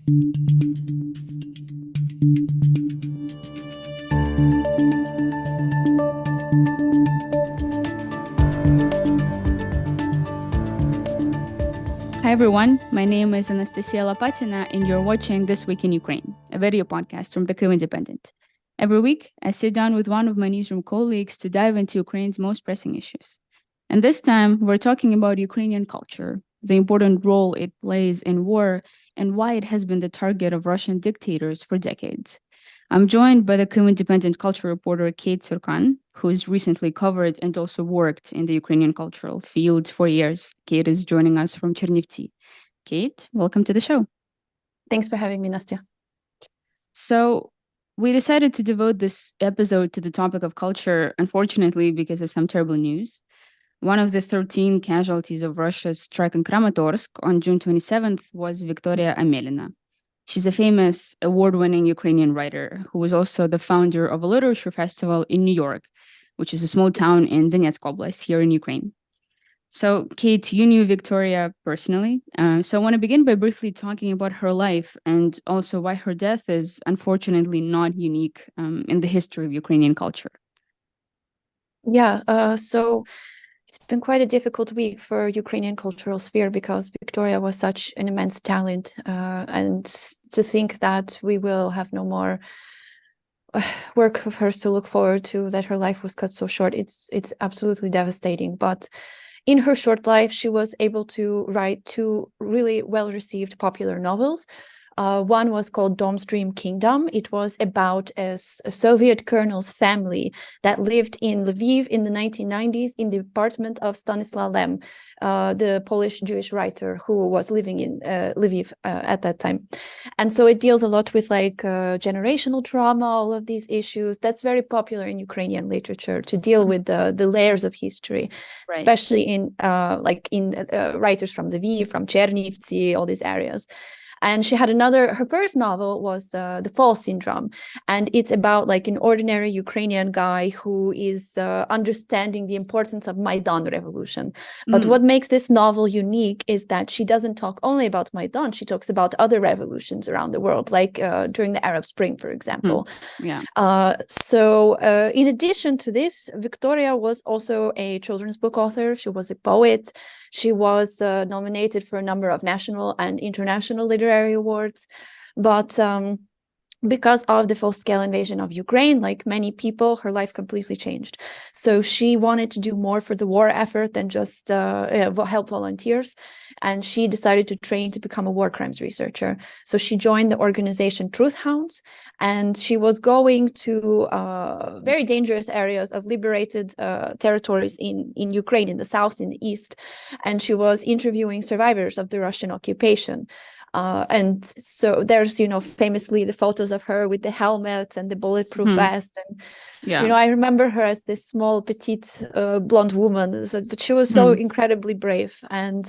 Hi everyone, my name is Anastasiia Lapatina and you're watching This Week in Ukraine, a video podcast from the Kyiv Independent. Every week, I sit down with one of my newsroom colleagues to dive into Ukraine's most pressing issues. And this time, we're talking about Ukrainian culture, the important role it plays in war, and why it has been the target of Russian dictators for decades. I'm joined by the Kyiv Independent culture reporter Kate Tsurkan, who's recently covered and also worked in the Ukrainian cultural field for years. Kate is joining us from Chernivtsi. Kate, welcome to the show. Thanks for having me, Nastya. So we decided to devote this episode to the topic of culture, unfortunately, because of some terrible news. One of the 13 casualties of Russia's strike in Kramatorsk on June 27th was Victoria Amelina. She's a famous award-winning Ukrainian writer who was also the founder of a literature festival in New York, which is a small town in Donetsk Oblast here in Ukraine. So, Kate, you knew Victoria personally. So I want to begin by briefly talking about her life and also why her death is unfortunately not unique in the history of Ukrainian culture. So it's been quite a difficult week for Ukrainian cultural sphere because Victoria was such an immense talent, and to think that we will have no more work of hers to look forward to, that her life was cut so short, it's absolutely devastating. But in her short life, she was able to write two really well-received popular novels. One was called Dom's Dream Kingdom. It was about a Soviet colonel's family that lived in Lviv in the 1990s in the apartment of Stanislaw Lem, the Polish Jewish writer who was living in Lviv at that time. And so it deals a lot with generational trauma, all of these issues. That's very popular in Ukrainian literature, to deal with the layers of history, right, especially in writers from Lviv, from Chernivtsi, all these areas. And she had her first novel was The Fall Syndrome. And it's about an ordinary Ukrainian guy who is understanding the importance of Maidan revolution. But what makes this novel unique is that she doesn't talk only about Maidan, she talks about other revolutions around the world, during the Arab Spring, for example. In addition to this, Victoria was also a children's book author. She was a poet. She was nominated for a number of national and international literary awards. But because of the full-scale invasion of Ukraine, like many people, her life completely changed. So she wanted to do more for the war effort than just help volunteers. And she decided to train to become a war crimes researcher. So she joined the organization Truth Hounds, and she was going to very dangerous areas of liberated territories in Ukraine, in the south, in the east. And she was interviewing survivors of the Russian occupation. And so there's, famously the photos of her with the helmet and the bulletproof vest. And, I remember her as this small, petite, blonde woman, but she was so incredibly brave. And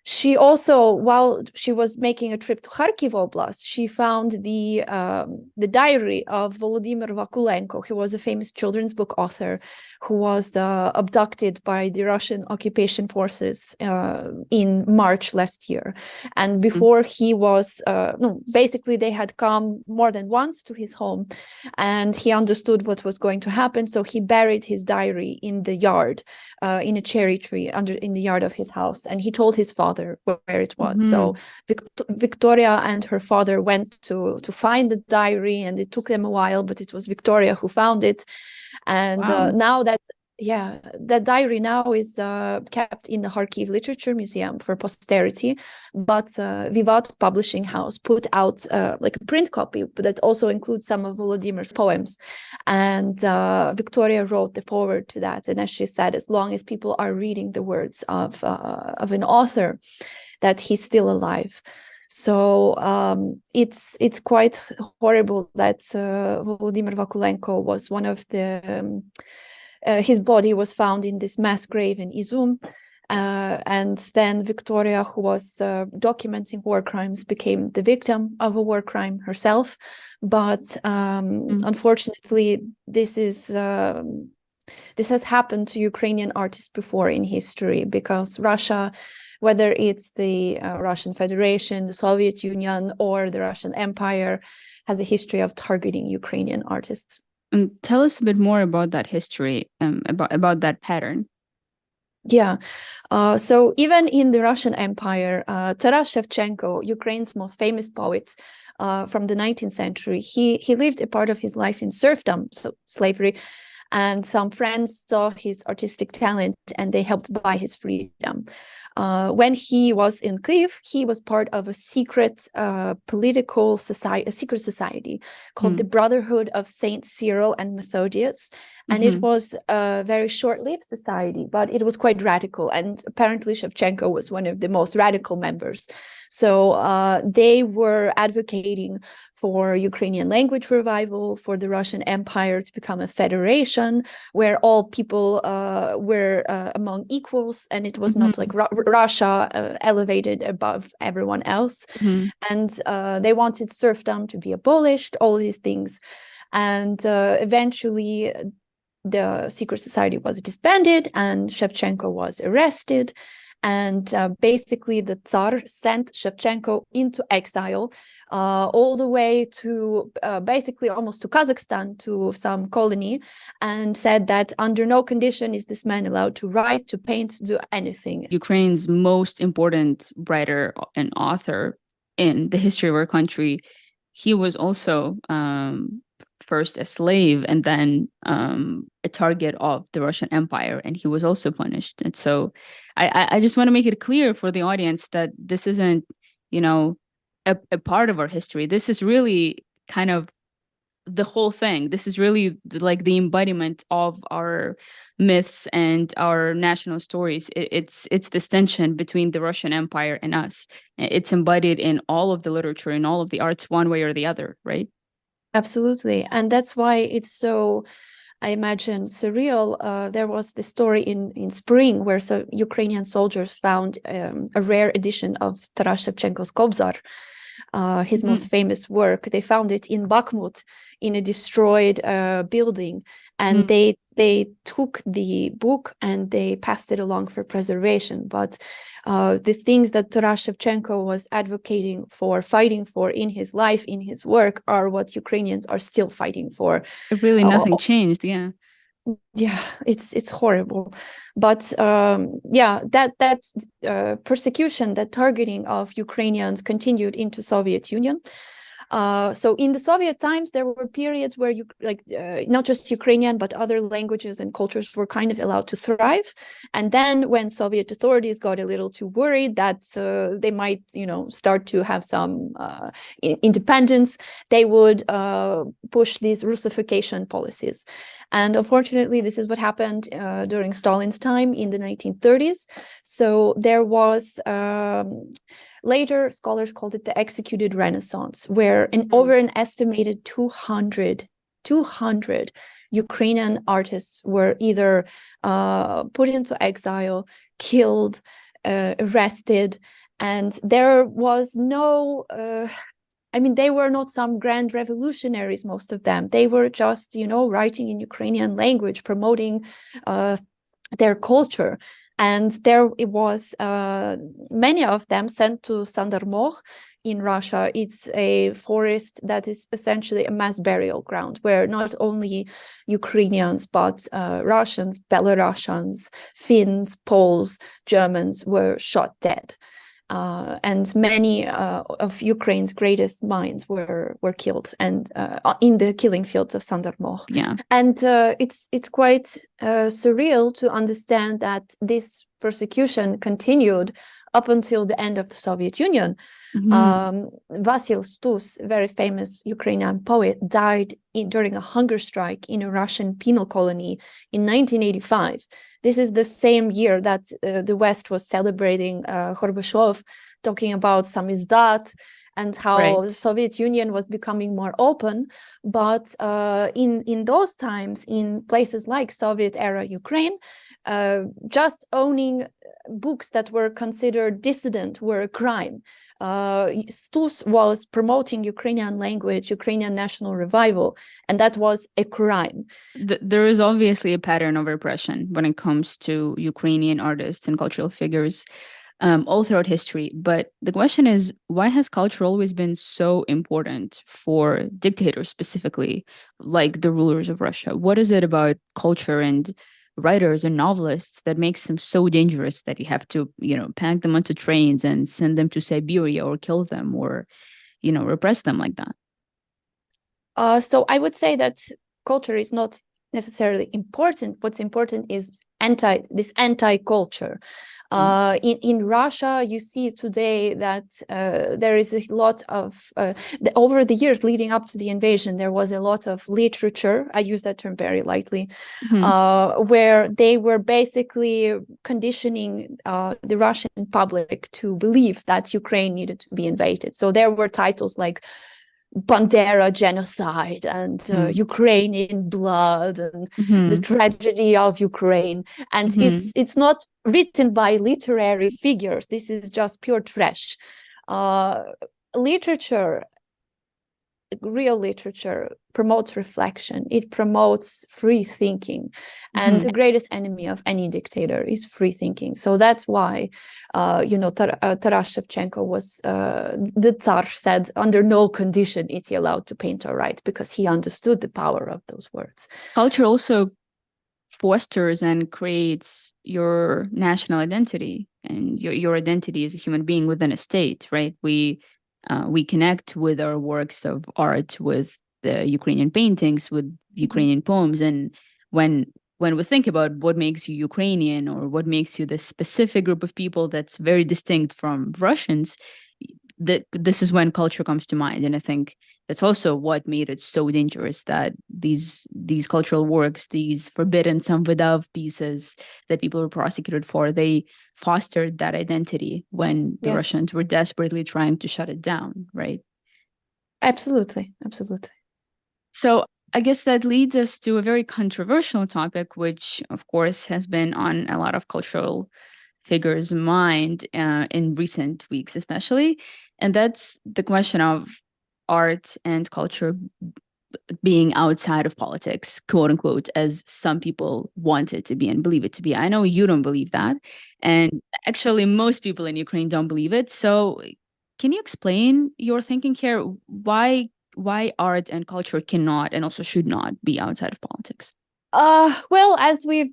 she also, while she was making a trip to Kharkiv Oblast, she found the diary of Volodymyr Vakulenko. He was a famous children's book author who was abducted by the Russian occupation forces in March last year. And before he was, basically they had come more than once to his home, and he understood what was going to happen. So he buried his diary in the yard, in a cherry tree in the yard of his house. And he told his father where it was. So Victoria and her father went to find the diary, and it took them a while, but it was Victoria who found it. And now that diary now is kept in the Kharkiv Literature Museum for posterity. But Vivat Publishing House put out a print copy that also includes some of Volodymyr's poems. And Victoria wrote the foreword to that. And as she said, as long as people are reading the words of an author, that he's still alive. So it's quite horrible that Volodymyr Vakulenko was one of the his body was found in this mass grave in Izum. And then Victoria, who was documenting war crimes, became the victim of a war crime herself. But unfortunately, this has happened to Ukrainian artists before in history, because Russia whether it's the Russian Federation, the Soviet Union, or the Russian Empire, has a history of targeting Ukrainian artists. And tell us a bit more about that history, about that pattern. Yeah. So even in the Russian Empire, Taras Shevchenko, Ukraine's most famous poet from the 19th century, he lived a part of his life in serfdom, so slavery, and some friends saw his artistic talent and they helped buy his freedom. When he was in Kyiv, he was part of a secret political society, a secret society called the Brotherhood of Saint Cyril and Methodius. And it was a very short-lived society, but it was quite radical. And apparently Shevchenko was one of the most radical members. So they were advocating for Ukrainian language revival, for the Russian Empire to become a federation where all people were among equals, and it was not like Russia elevated above everyone else. And they wanted serfdom to be abolished, all these things. And eventually the secret society was disbanded and Shevchenko was arrested. And basically the Tsar sent Shevchenko into exile all the way to basically almost to Kazakhstan, to some colony, and said that under no condition is this man allowed to write, to paint, to do anything. Ukraine's most important writer and author in the history of our country, he was also first a slave and then a target of the Russian Empire, and he was also punished. And so I just want to make it clear for the audience that this isn't, a part of our history. This is really kind of the whole thing. This is really like the embodiment of our myths and our national stories. It's this tension between the Russian Empire and us. It's embodied in all of the literature, in all of the arts, one way or the other, right? Absolutely. And that's why it's so, I imagine, surreal. There was the story in spring where Ukrainian soldiers found a rare edition of Taras Shevchenko's Kobzar, his most famous work. They found it in Bakhmut in a destroyed building, and they took the book and they passed it along for preservation. But the things that Taras Shevchenko was advocating for, fighting for in his life, in his work, are what Ukrainians are still fighting for. Really nothing changed, yeah. Yeah, it's horrible. But that persecution, that targeting of Ukrainians continued into Soviet Union. So in the Soviet times, there were periods where not just Ukrainian, but other languages and cultures were kind of allowed to thrive. And then when Soviet authorities got a little too worried that they might, start to have some independence, they would push these Russification policies. And unfortunately, this is what happened during Stalin's time in the 1930s. So there was later, scholars called it the executed Renaissance, where over an estimated 200 Ukrainian artists were either put into exile, killed, arrested, and there was no... they were not some grand revolutionaries, most of them. They were just, writing in Ukrainian language, promoting their culture. And there it was, many of them sent to Sandarmokh in Russia. It's a forest that is essentially a mass burial ground where not only Ukrainians, but Russians, Belarusians, Finns, Poles, Germans were shot dead. And many of Ukraine's greatest minds were killed, and in the killing fields of Sandarmokh. Yeah, and it's quite surreal to understand that this persecution continued up until the end of the Soviet Union. Vasil Stus, very famous Ukrainian poet, died during a hunger strike in a Russian penal colony in 1985. This is the same year that the West was celebrating Gorbachev, talking about samizdat and how the Soviet Union was becoming more open. But in those times, in places like Soviet-era Ukraine, just owning books that were considered dissident were a crime. Stus was promoting Ukrainian language, Ukrainian national revival, and that was a crime. There is obviously a pattern of repression when it comes to Ukrainian artists and cultural figures. all throughout history. But the question is, why has culture always been so important for dictators specifically, like the rulers of Russia? What is it about culture and writers and novelists that makes them so dangerous that you have to, pack them onto trains and send them to Siberia or kill them or, repress them like that? So I would say that culture is not necessarily important. What's important is anti-culture. In Russia, you see today that there is a lot of over the years leading up to the invasion, there was a lot of literature. I use that term very lightly, where they were basically conditioning the Russian public to believe that Ukraine needed to be invaded. So there were titles like Bandera genocide and Ukraine in blood and the tragedy of Ukraine. And it's not written by literary figures. This is just pure trash. Real literature promotes reflection. It promotes free thinking. And the greatest enemy of any dictator is free thinking. So that's why, Taras Shevchenko was, the Tsar said, under no condition is he allowed to paint or write, because he understood the power of those words. Culture also fosters and creates your national identity and your identity as a human being within a state, right? We connect with our works of art, with the Ukrainian paintings, with Ukrainian poems. And when we think about what makes you Ukrainian or what makes you this specific group of people that's very distinct from Russians, this is when culture comes to mind. And I think that's also what made it so dangerous, that these cultural works, these forbidden Samvidov pieces that people were prosecuted for, they fostered that identity when the Russians were desperately trying to shut it down, right? Absolutely. So I guess that leads us to a very controversial topic, which of course has been on a lot of cultural figures' mind in recent weeks, especially. And that's the question of art and culture being outside of politics, quote unquote, as some people want it to be and believe it to be. I know you don't believe that. And actually, most people in Ukraine don't believe it. So can you explain your thinking here? Why art and culture cannot and also should not be outside of politics? Well, as we've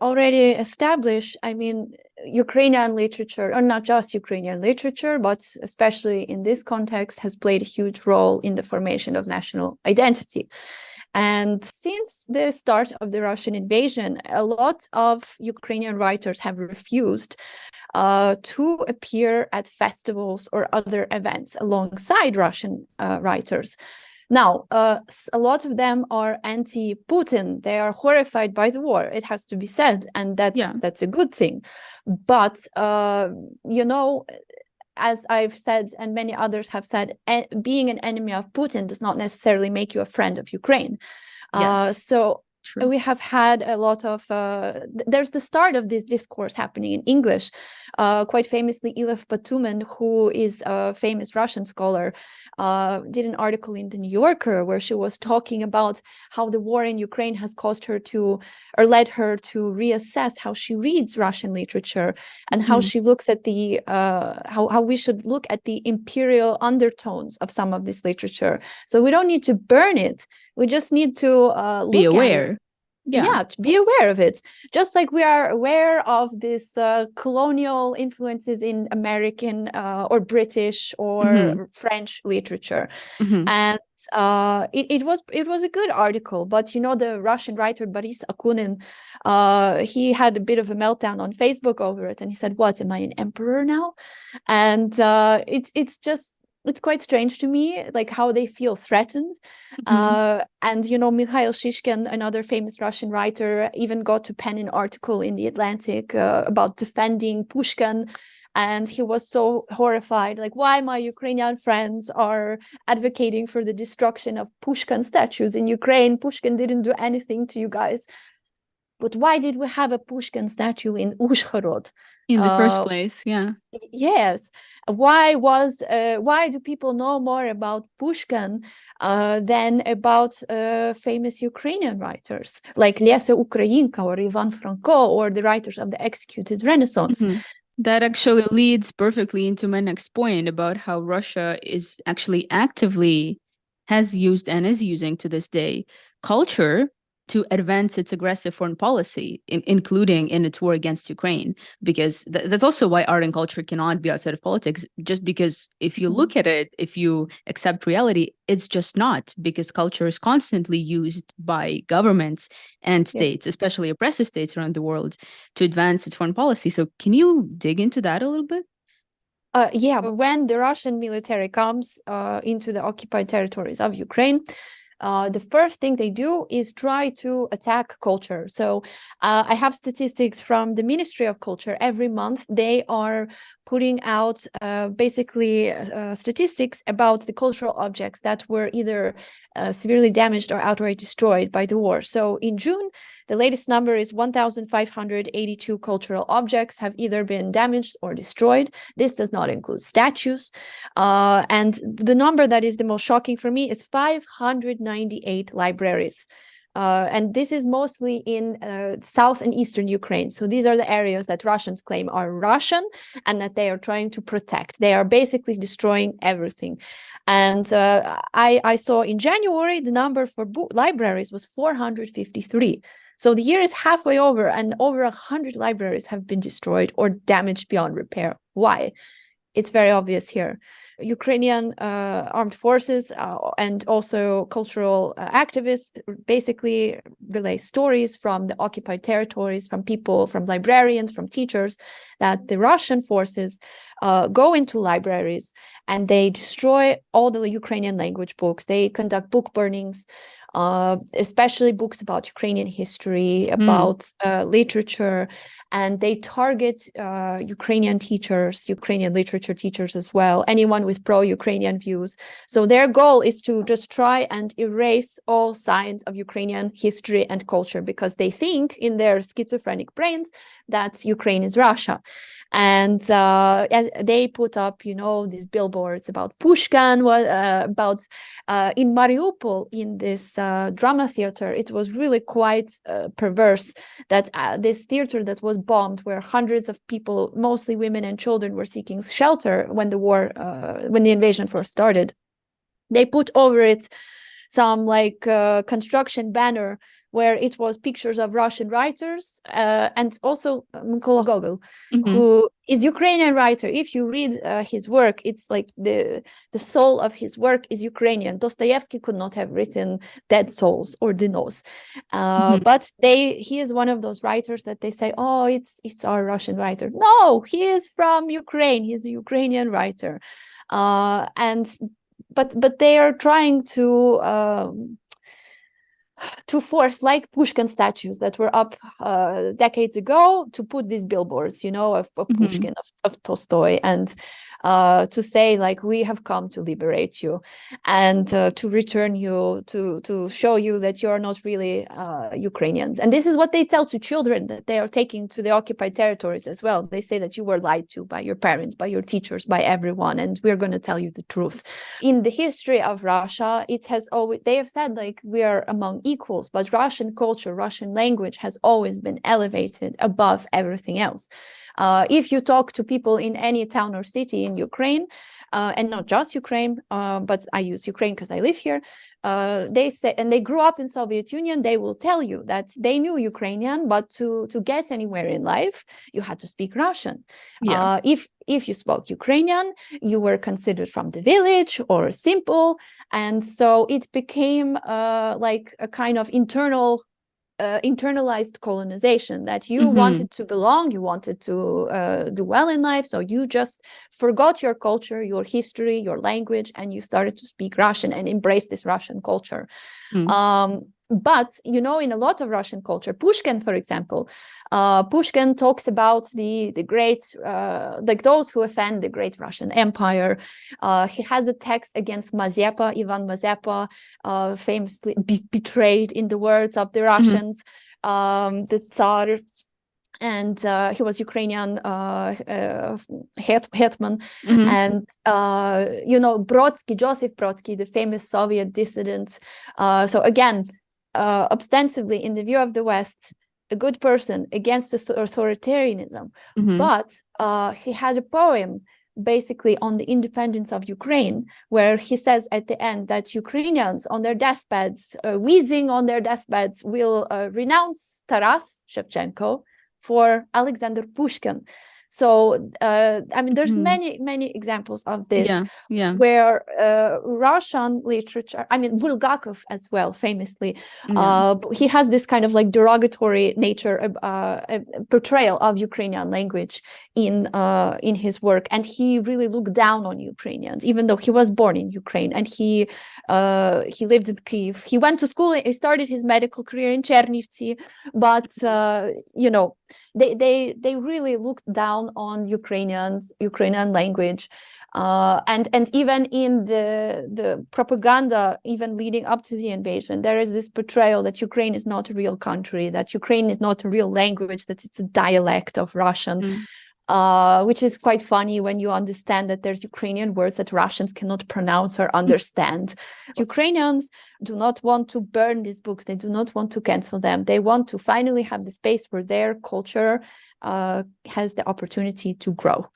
already established, I mean, Ukrainian literature, or not just Ukrainian literature, but especially in this context, has played a huge role in the formation of national identity. And since the start of the Russian invasion, a lot of Ukrainian writers have refused to appear at festivals or other events alongside Russian writers. Now, a lot of them are anti-Putin. They are horrified by the war, it has to be said, and that's a good thing. But, as I've said, and many others have said, being an enemy of Putin does not necessarily make you a friend of Ukraine. So True. We have had a lot of, there's the start of this discourse happening in English. Quite famously, Ilef Batuman, who is a famous Russian scholar, did an article in the New Yorker where she was talking about how the war in Ukraine has caused her to, or led her to reassess how she reads Russian literature and how she looks at the, how we should look at the imperial undertones of some of this literature. So we don't need to burn it. We just need to be look aware. at it. Yeah, to be aware of it. Just like we are aware of this colonial influences in American or British or French literature. And it was a good article, but the Russian writer Boris Akunin, he had a bit of a meltdown on Facebook over it, and he said, "What, am I an emperor now?" And it's quite strange to me, like how they feel threatened. And Mikhail Shishkin, another famous Russian writer, even got to pen an article in the Atlantic about defending Pushkin. And he was so horrified, like, why my Ukrainian friends are advocating for the destruction of Pushkin statues in Ukraine. Pushkin didn't do anything to you guys. But why did we have a Pushkin statue in Uzhhorod? In the first place, yeah. Yes. Why do people know more about Pushkin than about famous Ukrainian writers like Lesa Ukrainka or Ivan Franko or the writers of the executed Renaissance? That actually leads perfectly into my next point about how Russia is actually actively has used and is using to this day culture to advance its aggressive foreign policy, including in its war against Ukraine. Because that's also why art and culture cannot be outside of politics, just because if you look at it, if you accept reality, it's just not, because culture is constantly used by governments and Yes. states, especially oppressive states around the world, to advance its foreign policy. So can you dig into that a little bit? Yeah, when the Russian military comes into the occupied territories of Ukraine, the first thing they do is try to attack culture. So I have statistics from the Ministry of Culture. Every month they are putting out basically statistics about the cultural objects that were either severely damaged or outright destroyed by the war. So in June, the latest number is 1,582 cultural objects have either been damaged or destroyed. This does not include statues. And the number that is the most shocking for me is 598 libraries. And this is mostly in south and eastern Ukraine. So these are the areas that Russians claim are Russian and that they are trying to protect. They are basically destroying everything. And I saw in January, the number for libraries was 453. So the year is halfway over and over 100 libraries have been destroyed or damaged beyond repair. Why? It's very obvious here. Ukrainian armed forces and also cultural activists basically relay stories from the occupied territories, from people, from librarians, from teachers, that the Russian forces go into libraries and they destroy all the Ukrainian language books. They conduct book burnings, especially books about Ukrainian history, about literature, and they target Ukrainian teachers, Ukrainian literature teachers as well, anyone with pro-Ukrainian views. So their goal is to just try and erase all signs of Ukrainian history and culture, because they think in their schizophrenic brains that Ukraine is Russia. And they put up, these billboards about Pushkin, about in Mariupol, in this drama theater. It was really quite perverse that this theater that was bombed, where hundreds of people, mostly women and children, were seeking shelter when when the invasion first started. They put over it some construction banner where it was pictures of Russian writers and also Mykola Gogol, who is Ukrainian writer. If you read his work, it's like the soul of his work is Ukrainian. Dostoevsky could not have written Dead Souls or The Nose. But he is one of those writers that they say, oh, it's our Russian writer. No, he is from Ukraine. He's a Ukrainian writer. But they are trying to force, like Pushkin statues that were up decades ago, to put these billboards, of Pushkin, of Tolstoy, and to say, like, we have come to liberate you and to return you, to show you that you're not really Ukrainians. And this is what they tell to children that they are taking to the occupied territories as well. They say that you were lied to by your parents, by your teachers, by everyone, and we're going to tell you the truth. In the history of Russia, it has always, they have said, like, we are among equals, but Russian culture, Russian language has always been elevated above everything else. If you talk to people in any town or city in Ukraine, and not just Ukraine, but I use Ukraine because I live here, they say, and they grew up in Soviet Union, they will tell you that they knew Ukrainian, but to get anywhere in life, you had to speak Russian. Yeah. If you spoke Ukrainian, you were considered from the village or simple, and so it became like a kind of internalized colonization, that you wanted to belong, you wanted to do well in life, so you just forgot your culture, your history, your language, and you started to speak Russian and embrace this Russian culture. But in a lot of Russian culture, Pushkin, for example, Pushkin talks about the great, like those who offend the great Russian Empire. He has a text against Mazepa, Ivan Mazepa, famously betrayed, in the words of the Russians, the Tsar. And he was Ukrainian hetman. And Brodsky, Joseph Brodsky, the famous Soviet dissident. So again, ostensibly in the view of the West, a good person against authoritarianism. Mm-hmm. But he had a poem basically on the independence of Ukraine, where he says at the end that Ukrainians on their deathbeds, wheezing on their deathbeds, will renounce Taras Shevchenko for Alexander Pushkin. So, I mean, there's many examples of this, where Russian literature, I mean, Bulgakov as well, famously, he has this kind of like derogatory nature, portrayal of Ukrainian language in his work. And he really looked down on Ukrainians, even though he was born in Ukraine and he lived in Kyiv. He went to school, he started his medical career in Chernivtsi, but, you know, they really looked down on Ukrainian language, and even in the propaganda, even leading up to the invasion, there is this portrayal that Ukraine is not a real country, that Ukraine is not a real language, that it's a dialect of Russian. Which is quite funny when you understand that there's Ukrainian words that Russians cannot pronounce or understand. Ukrainians do not want to burn these books. They do not want to cancel them. They want to finally have the space where their culture has the opportunity to grow.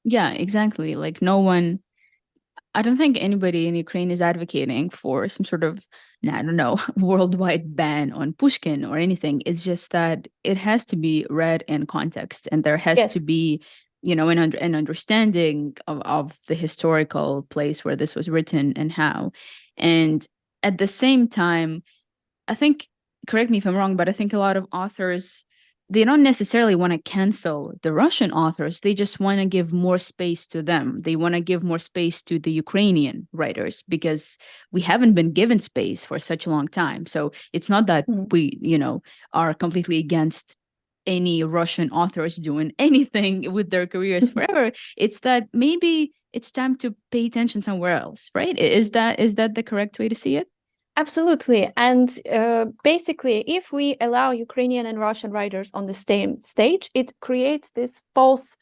Yeah, exactly. Like I don't think anybody in Ukraine is advocating for some sort of, I don't know, worldwide ban on Pushkin or anything. It's just that it has to be read in context, and there has to be, you know, an understanding of the historical place where this was written and how. And at the same time, I think, correct me if I'm wrong, but I think a lot of authors, they don't necessarily want to cancel the Russian authors. They just want to give more space to them. They want to give more space to the Ukrainian writers, because we haven't been given space for such a long time. So it's not that we, you know, are completely against any Russian authors doing anything with their careers forever. It's that maybe it's time to pay attention somewhere else, right? Is that the correct way to see it? Absolutely. And basically, if we allow Ukrainian and Russian writers on the same stage, it creates this false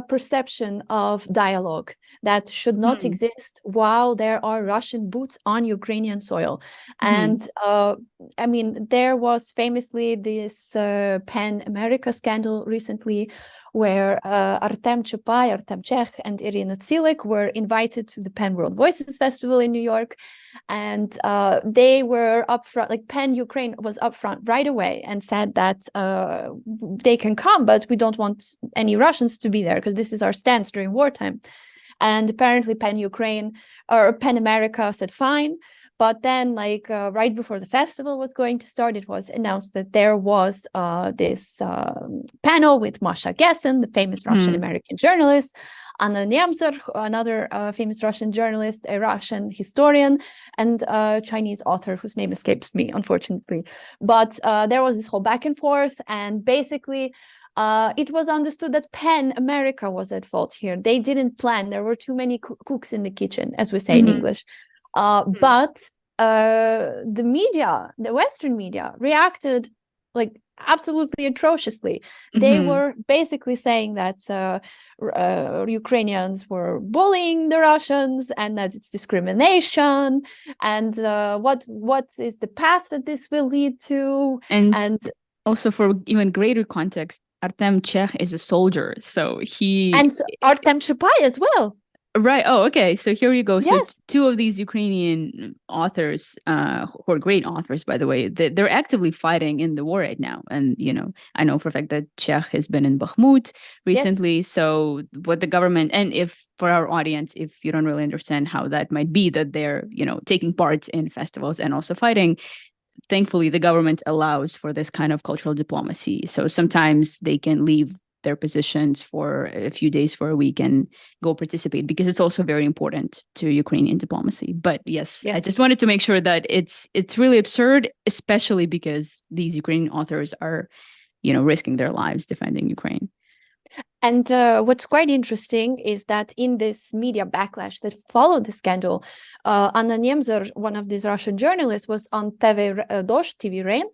perception of dialogue that should not exist while there are Russian boots on Ukrainian soil. And I mean, there was famously this Pan America scandal recently, where Artem Chupai, Artem Chekh, and Irina Tsilik were invited to the Pan World Voices Festival in New York. And they were upfront, like Pan Ukraine was upfront right away and said that they can come, but we don't want any Russians to be there because this is our stance during wartime. And apparently Pan Ukraine or Pan America said fine. But then, like right before the festival was going to start, it was announced that there was this panel with Masha Gessen, the famous Russian-American journalist, Anna Nemtsov, another famous Russian journalist, a Russian historian, and a Chinese author whose name escapes me, unfortunately. But there was this whole back and forth, and basically it was understood that Pan America was at fault here. They didn't plan. There were too many cooks in the kitchen, as we say in English. But the media, the Western media, reacted like absolutely atrociously. They were basically saying that Ukrainians were bullying the Russians and that it's discrimination, and what is the path that this will lead to. And also, for even greater context, Artem Chekh is a soldier, so Artem Chupai as well. Right. Oh, okay. So here you go. Yes. So two of these Ukrainian authors, who are great authors, by the way, they're actively fighting in the war right now. And, you know, I know for a fact that Chekh has been in Bakhmut recently. Yes. So what the government, and if for our audience, if you don't really understand how that might be, that they're, you know, taking part in festivals and also fighting, thankfully, the government allows for this kind of cultural diplomacy. So sometimes they can leave their positions for a few days, for a week, and go participate, because it's also very important to Ukrainian diplomacy. But yes, I just wanted to make sure that it's really absurd, especially because these Ukrainian authors are, you know, risking their lives defending Ukraine. And what's quite interesting is that in this media backlash that followed the scandal, Anna Nemzer, one of these Russian journalists, was on TV Rain.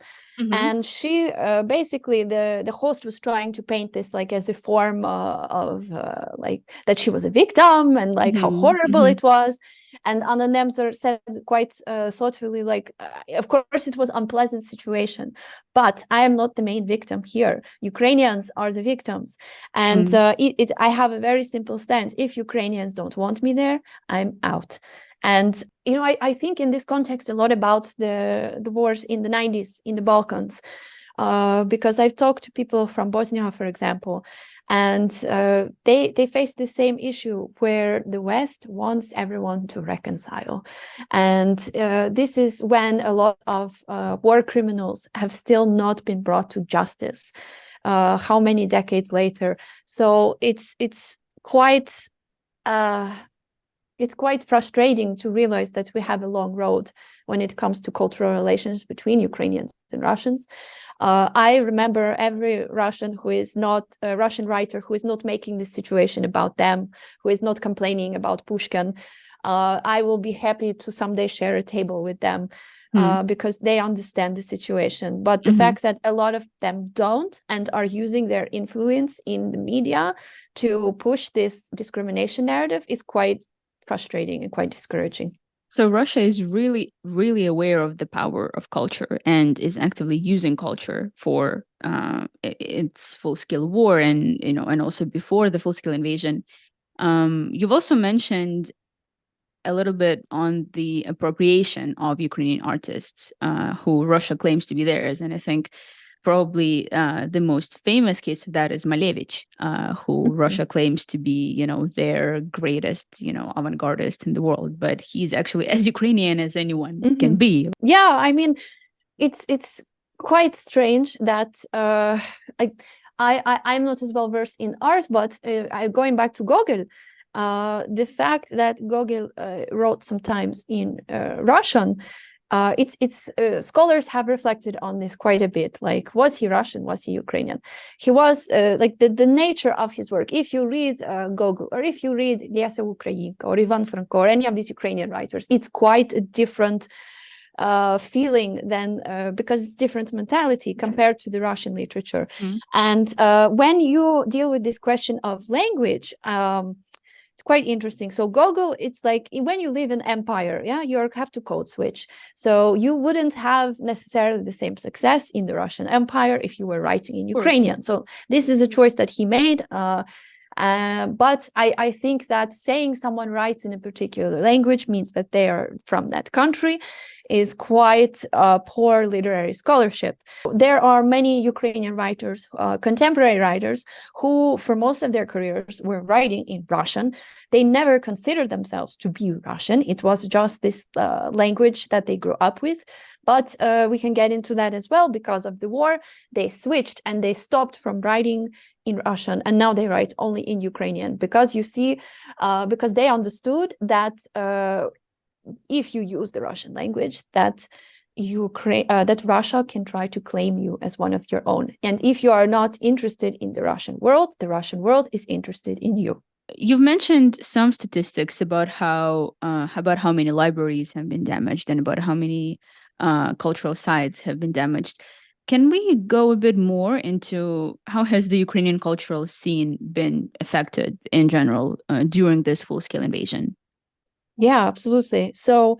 And she basically, the host was trying to paint this like as a form of like that she was a victim and like how horrible it was. And Anna Nemzer said quite thoughtfully, like, of course, it was an unpleasant situation, but I am not the main victim here. Ukrainians are the victims. And I have a very simple stance. If Ukrainians don't want me there, I'm out. And, you know, I think in this context a lot about the wars in the 90s in the Balkans, because I've talked to people from Bosnia, for example, and they face the same issue where the West wants everyone to reconcile. And this is when a lot of war criminals have still not been brought to justice. How many decades later? So it's quite frustrating to realize that we have a long road when it comes to cultural relations between Ukrainians and Russians. I remember every Russian who is not a Russian writer who is not making this situation about them, who is not complaining about Pushkin. I will be happy to someday share a table with them because they understand the situation. But the fact that a lot of them don't and are using their influence in the media to push this discrimination narrative is quite frustrating and quite discouraging. So Russia is really, really aware of the power of culture and is actively using culture for its full-scale war, and and also before the full-scale invasion. You've also mentioned a little bit on the appropriation of Ukrainian artists who Russia claims to be theirs, and I think probably the most famous case of that is Malevich, who Russia claims to be, their greatest, avant-gardist in the world. But he's actually as Ukrainian as anyone can be. Yeah, I mean, it's quite strange that I'm not as well versed in art, but going back to Gogol, the fact that Gogol wrote sometimes in Russian. Scholars have reflected on this quite a bit. Like, was he Russian? Was he Ukrainian? He was like the nature of his work. If you read Gogol, or if you read Lesa Ukrayinka or Ivan Franko or any of these Ukrainian writers, it's quite a different feeling than because it's different mentality compared to the Russian literature. And when you deal with this question of language, it's quite interesting. So Gogol, it's like when you live in empire, you have to code switch. So you wouldn't have necessarily the same success in the Russian Empire if you were writing in Ukrainian. So this is a choice that he made. But I think that saying someone writes in a particular language means that they are from that country is quite poor literary scholarship. There are many Ukrainian writers, contemporary writers, who for most of their careers were writing in Russian. They never considered themselves to be Russian. It was just this language that they grew up with. But we can get into that as well. Because of the war, they switched and they stopped from writing in Russian, and now they write only in Ukrainian, because you see, because they understood that if you use the Russian language, that that Russia can try to claim you as one of your own. And if you are not interested in the Russian world is interested in you. You've mentioned some statistics about how many libraries have been damaged and about how many cultural sites have been damaged. Can we go a bit more into how has the Ukrainian cultural scene been affected in general during this full-scale invasion? Yeah, absolutely. So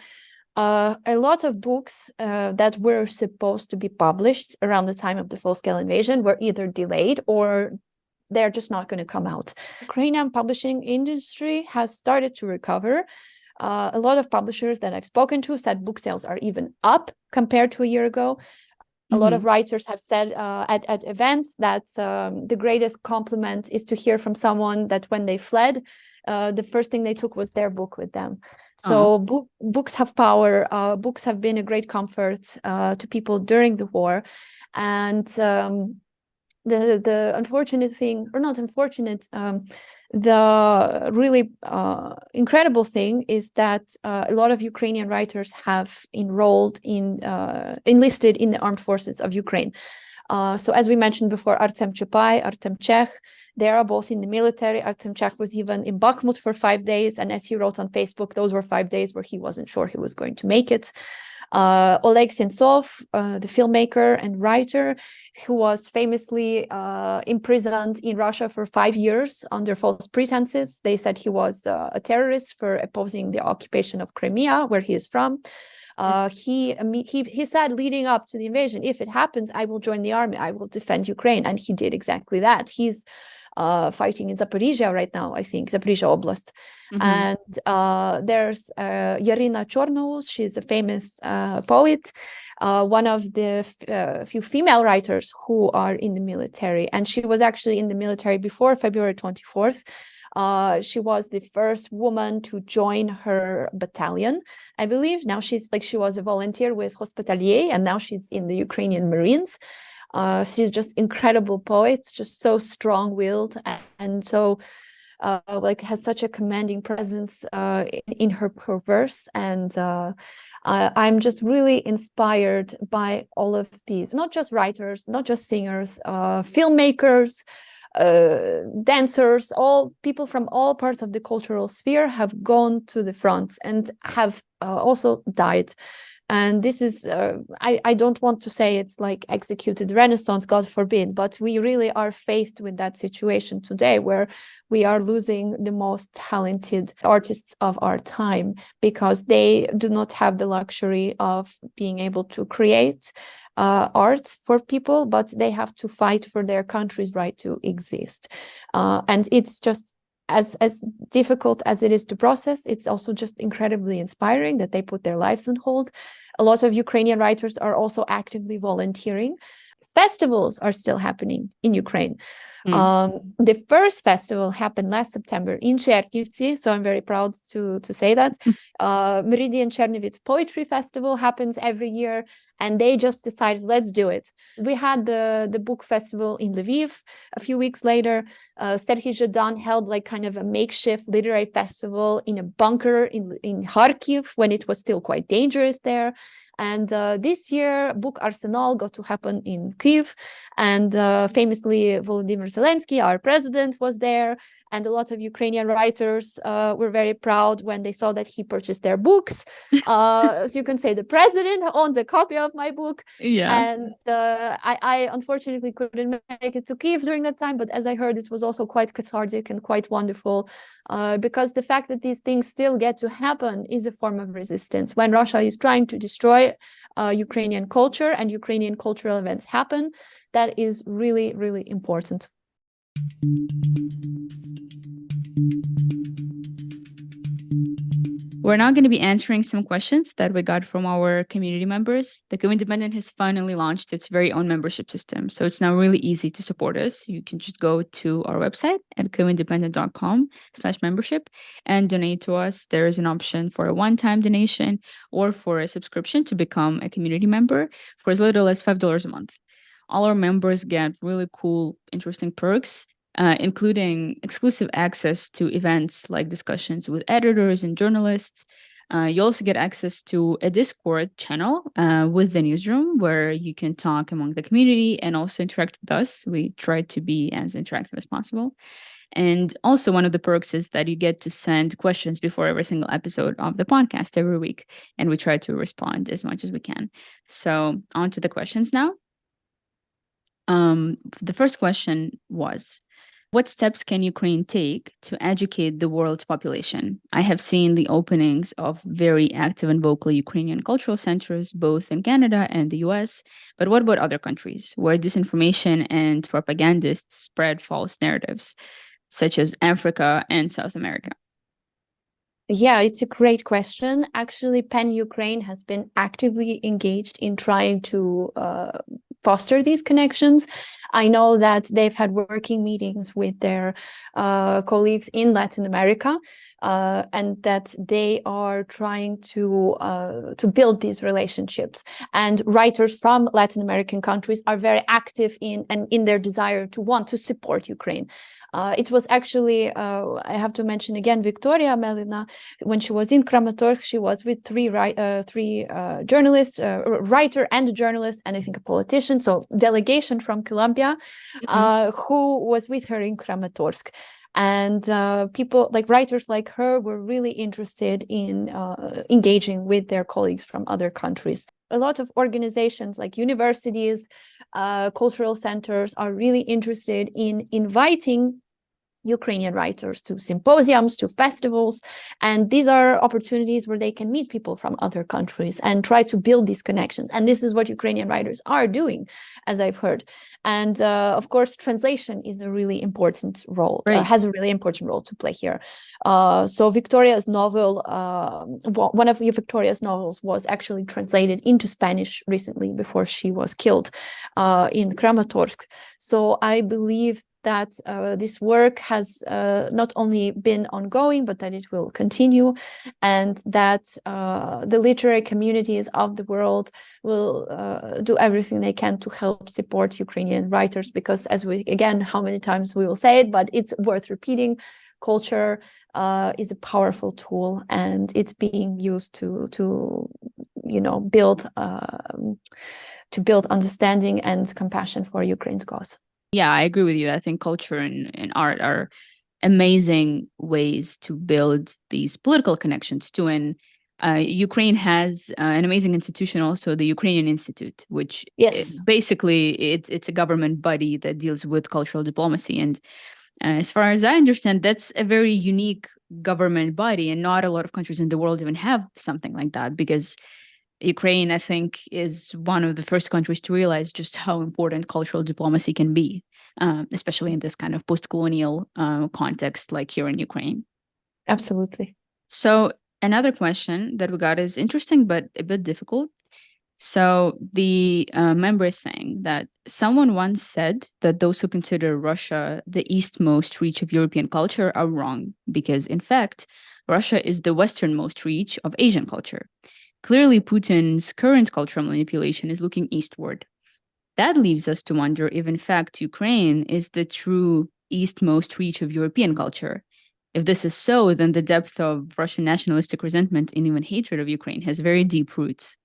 a lot of books that were supposed to be published around the time of the full-scale invasion were either delayed or they're just not going to come out. Ukrainian publishing industry has started to recover. A lot of publishers that I've spoken to said book sales are even up compared to a year ago. A lot of writers have said at events that the greatest compliment is to hear from someone that when they fled, the first thing they took was their book with them. So books have power. Books have been a great comfort to people during the war. And the unfortunate thing, or not unfortunate, the really incredible thing is that a lot of Ukrainian writers have enlisted in the armed forces of Ukraine. So as we mentioned before, Artem Chupai, Artem Chekh, they are both in the military. Artem Chekh was even in Bakhmut for 5 days. And as he wrote on Facebook, those were 5 days where he wasn't sure he was going to make it. Oleg Sentsov, the filmmaker and writer, who was famously imprisoned in Russia for 5 years under false pretenses. They said he was a terrorist for opposing the occupation of Crimea, where he is from. He said leading up to the invasion, if it happens, I will join the army, I will defend Ukraine. And he did exactly that. He's fighting in Zaporizhia right now, I think, Zaporizhia Oblast. And there's Yarina Chornouz. She's a famous poet, one of the few female writers who are in the military. And she was actually in the military before February 24th. She was the first woman to join her battalion, I believe. Now she was a volunteer with Hospitalier, and now she's in the Ukrainian Marines. She's just incredible poet, just so strong-willed, and so has such a commanding presence in her verse. And I'm just really inspired by all of these, not just writers, not just singers, filmmakers, dancers, all people from all parts of the cultural sphere have gone to the front and have also died. And this is, I don't want to say it's like executed Renaissance, God forbid, but we really are faced with that situation today where we are losing the most talented artists of our time because they do not have the luxury of being able to create art for people, but they have to fight for their country's right to exist. And it's just as difficult as it is to process, it's also just incredibly inspiring that they put their lives on hold. A lot of Ukrainian writers are also actively volunteering. Festivals are still happening in Ukraine. The first festival happened last September in Cherkivtsi, so I'm very proud to say that. Meridian Chernivets Poetry Festival happens every year, and they just decided, let's do it. We had the book festival in Lviv. A few weeks later, Serhiy Zhadan held like kind of a makeshift literary festival in a bunker in Kharkiv when it was still quite dangerous there. And this year, Book Arsenal got to happen in Kyiv. And famously, Volodymyr Zelensky, our president, was there. And a lot of Ukrainian writers were very proud when they saw that he purchased their books. So you can say the president owns a copy of my book. Yeah. And I unfortunately couldn't make it to Kyiv during that time. But as I heard, it was also quite cathartic and quite wonderful because the fact that these things still get to happen is a form of resistance. When Russia is trying to destroy Ukrainian culture and Ukrainian cultural events happen, that is really, really important. We're now going to be answering some questions that we got from our community members. The Kyiv Independent has finally launched its very own membership system. So it's now really easy to support us. You can just go to our website at kyivindependent.com/membership and donate to us. There is an option for a one-time donation or for a subscription to become a community member for as little as $5 a month. All our members get really cool, interesting perks, including exclusive access to events like discussions with editors and journalists. You also get access to a Discord channel with the newsroom where you can talk among the community and also interact with us. We try to be as interactive as possible. And also one of the perks is that you get to send questions before every single episode of the podcast every week. And we try to respond as much as we can. So on to the questions now. The first question was, what steps can Ukraine take to educate the world's population? I have seen the openings of very active and vocal Ukrainian cultural centers, both in Canada and the US. But what about other countries where disinformation and propagandists spread false narratives, such as Africa and South America? Yeah, it's a great question. Actually, PEN Ukraine has been actively engaged in trying to foster these connections. I know that they've had working meetings with their colleagues in Latin America, and that they are trying to build these relationships. And writers from Latin American countries are very active in their desire to want to support Ukraine. It was actually, I have to mention again, Victoria Melina, when she was in Kramatorsk, she was with three journalists, writer and a journalist, and I think a politician, so delegation from Colombia, who was with her in Kramatorsk. And people like writers like her were really interested in engaging with their colleagues from other countries. A lot of organizations like universities, cultural centers are really interested in inviting Ukrainian writers to symposiums, to festivals. And these are opportunities where they can meet people from other countries and try to build these connections. And this is what Ukrainian writers are doing, as I've heard. And of course, translation is a really important role, has a really important role to play here. So Victoria's novel, one of Victoria's novels was actually translated into Spanish recently before she was killed in Kramatorsk. So I believe that this work has not only been ongoing, but that it will continue, and that the literary communities of the world will do everything they can to help support Ukrainian writers, because again, how many times we will say it, but it's worth repeating, culture is a powerful tool, and it's being used to build understanding and compassion for Ukraine's cause. Yeah, I agree with you. I think culture and art are amazing ways to build these political connections too. And Ukraine has an amazing institution, also the Ukrainian Institute, which basically it's a government body that deals with cultural diplomacy. And as far as I understand, that's a very unique government body, and not a lot of countries in the world even have something like that, because Ukraine, I think, is one of the first countries to realize just how important cultural diplomacy can be, especially in this kind of post-colonial context like here in Ukraine. Absolutely. So another question that we got is interesting, but a bit difficult. So the member is saying that someone once said that those who consider Russia the eastmost reach of European culture are wrong, because in fact, Russia is the westernmost reach of Asian culture. Clearly, Putin's current cultural manipulation is looking eastward. That leaves us to wonder if, in fact, Ukraine is the true eastmost reach of European culture. If this is so, then the depth of Russian nationalistic resentment and even hatred of Ukraine has very deep roots.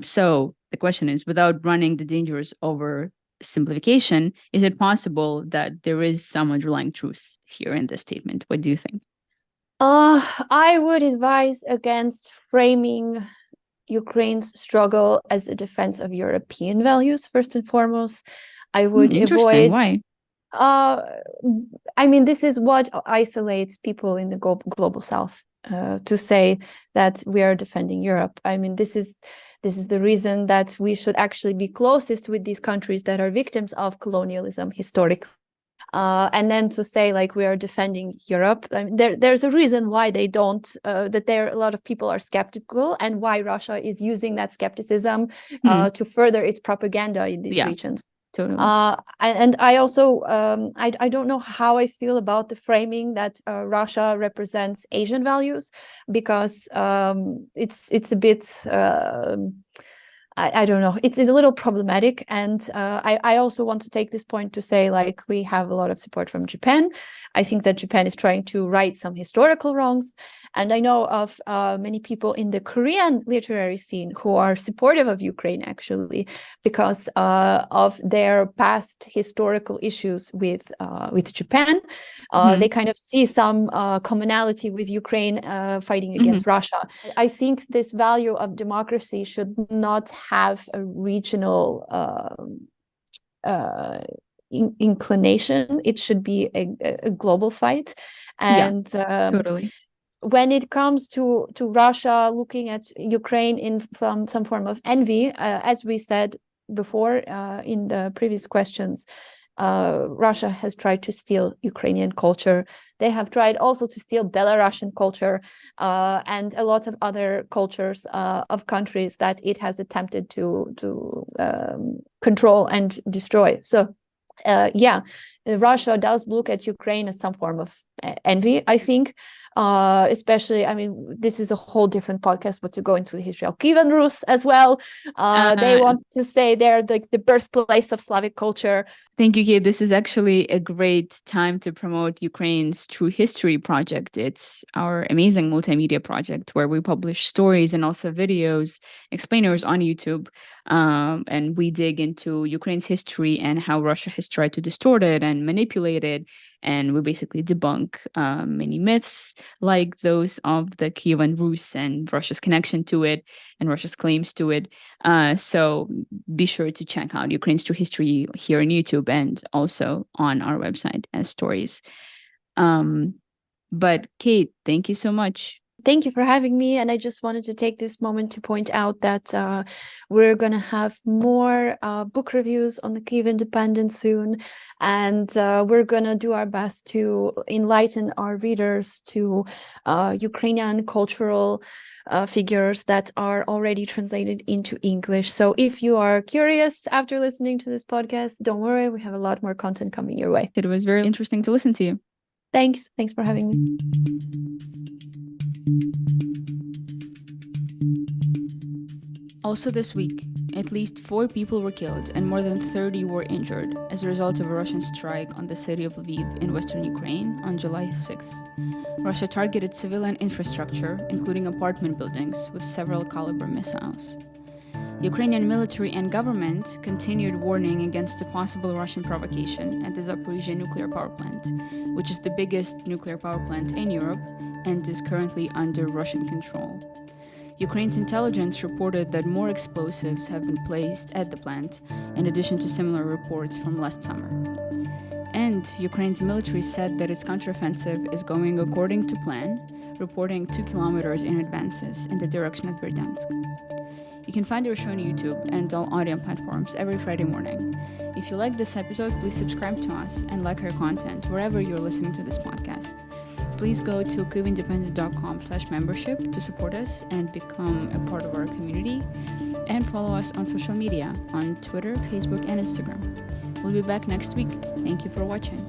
So the question is, without running the dangers over simplification, is it possible that there is some underlying truth here in this statement? What do you think? I would advise against framing Ukraine's struggle as a defense of European values, first and foremost. I would avoid. Why? I mean, this is what isolates people in the global South, to say that we are defending Europe. I mean, this is the reason that we should actually be closest with these countries that are victims of colonialism historically. And then to say like we are defending Europe, I mean, there's a reason why they don't, that a lot of people are skeptical, and why Russia is using that skepticism to further its propaganda in these regions. Totally. And I also, I don't know how I feel about the framing that Russia represents Asian values, because it's a bit, I don't know. It's a little problematic. And I also want to take this point to say, like, we have a lot of support from Japan. I think that Japan is trying to right some historical wrongs. And I know of many people in the Korean literary scene who are supportive of Ukraine, actually, because of their past historical issues with Japan. They kind of see some commonality with Ukraine fighting against Russia. I think this value of democracy should not have a regional inclination. It should be a global fight. And totally. When it comes to Russia looking at Ukraine from some form of envy, as we said before in the previous questions, Russia has tried to steal Ukrainian culture. They have tried also to steal Belarusian culture and a lot of other cultures of countries that it has attempted to control and destroy. So, Russia does look at Ukraine as some form of envy, I think. Especially, I mean, this is a whole different podcast, but to go into the history of Kyiv Rus as well. They want to say they're the birthplace of Slavic culture. Thank you, Kate. This is actually a great time to promote Ukraine's True History project. It's our amazing multimedia project where we publish stories and also videos, explainers on YouTube. And we dig into Ukraine's history and how Russia has tried to distort it and manipulate it. And we basically debunk many myths like those of the Kyiv Rus and Russia's connection to it and Russia's claims to it. So be sure to check out Ukraine's True History here on YouTube and also on our website as stories. But Kate, thank you so much. Thank you for having me. And I just wanted to take this moment to point out that we're going to have more book reviews on the Kyiv Independent soon. And we're going to do our best to enlighten our readers to Ukrainian cultural figures that are already translated into English. So if you are curious after listening to this podcast, don't worry, we have a lot more content coming your way. It was very interesting to listen to you. Thanks. Thanks for having me. Also this week, at least 4 people were killed and more than 30 were injured as a result of a Russian strike on the city of Lviv in western Ukraine on July 6th. Russia targeted civilian infrastructure, including apartment buildings, with several caliber missiles. Ukrainian military and government continued warning against a possible Russian provocation at the Zaporizhzhia nuclear power plant, which is the biggest nuclear power plant in Europe and is currently under Russian control. Ukraine's intelligence reported that more explosives have been placed at the plant, in addition to similar reports from last summer. And Ukraine's military said that its counteroffensive is going according to plan, reporting 2 kilometers in advances in the direction of Berdansk. You can find our show on YouTube and all audio platforms every Friday morning. If you like this episode, please subscribe to us and like our content wherever you're listening to this podcast. Please go to kyivindependent.com/membership to support us and become a part of our community. And follow us on social media on Twitter, Facebook, and Instagram. We'll be back next week. Thank you for watching.